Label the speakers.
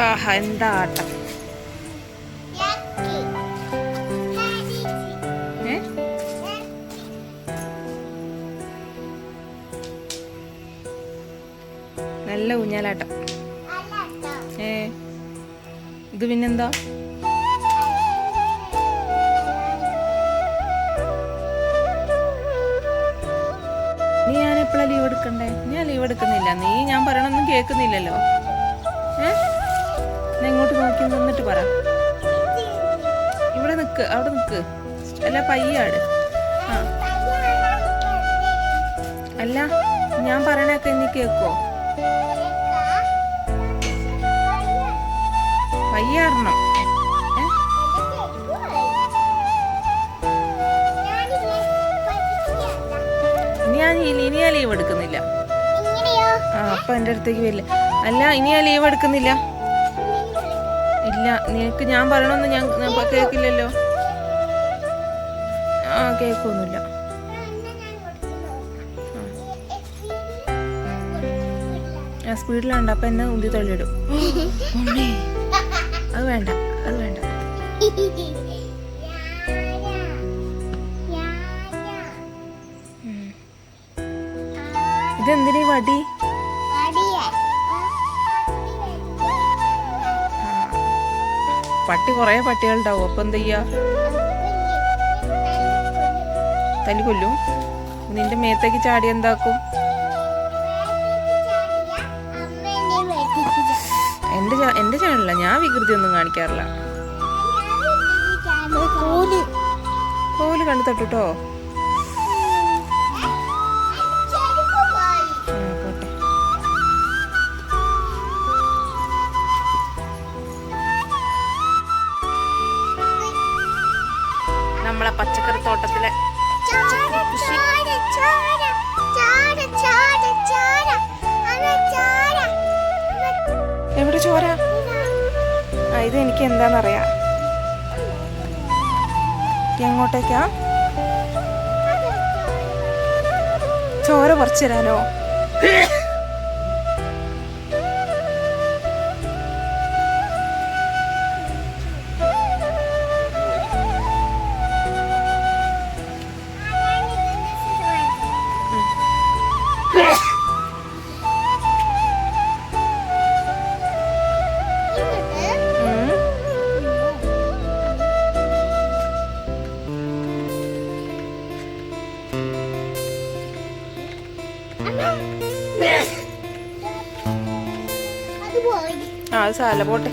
Speaker 1: ആഹാ എന്താ ആട്ടം. നല്ല ഊഞ്ഞാലാട്ടം. ഇത് പിന്നെന്താ? നീ ഞാൻ എപ്പോഴാ ലീവ് എടുക്കണ്ടേ? ഞാൻ ലീവ് എടുക്കുന്നില്ല. നീ ഞാൻ പറയണൊന്നും കേൾക്കുന്നില്ലല്ലോ. ഇങ്ങോട്ട് നോക്കി നിന്നിട്ട് പറ. ഇവിടെ നിക്ക്, അവിടെ നിക്ക്. അല്ല പയ്യാട്. ആ അല്ല ഞാൻ പറയണൊക്കെ നീ കേക്കോ? പയ്യാടണം. ഇനി ഞാൻ ലീവ് എടുക്കുന്നില്ല. ആ അപ്പൊ എന്റെ അടുത്തേക്ക് വരില്ല. അല്ല ഇനി ഞാൻ ലീവ് എടുക്കുന്നില്ല. ഇല്ല, നിനക്ക് ഞാൻ പറയണമെന്ന് ഞാൻ കേൾക്കില്ലല്ലോ. ആ കേൾക്കൊന്നുമില്ല. ഞാൻ സ്പീഡിലുണ്ട്. അപ്പൊ എന്നെ ഉന്തി തള്ളിയിടും. അത് വേണ്ട, അത് വേണ്ട. ഇതെന്തിനീ വടി? പട്ടി കൊറേ പട്ടികളുണ്ടാവും. അപ്പൊ എന്ത് ചെയ്യാ? തല്ലി കൊല്ലും. നിന്റെ മേത്തേക്ക് ചാടി എന്താക്കും? എന്റെ ചാനലില്ല. ഞാൻ വികൃതി ഒന്നും കാണിക്കാറില്ല. കോല് കണ്ടു തട്ടുട്ടോ. നമ്മളെ പച്ചക്കറി തോട്ടത്തിലെ എവിടെ ചോര? ആ ഇത് എനിക്ക് എന്താന്നറിയാം. എങ്ങോട്ടേക്കാ? ചോര പറിച്ചു തരാനോ? ആ അത് സാല പോട്ടെ.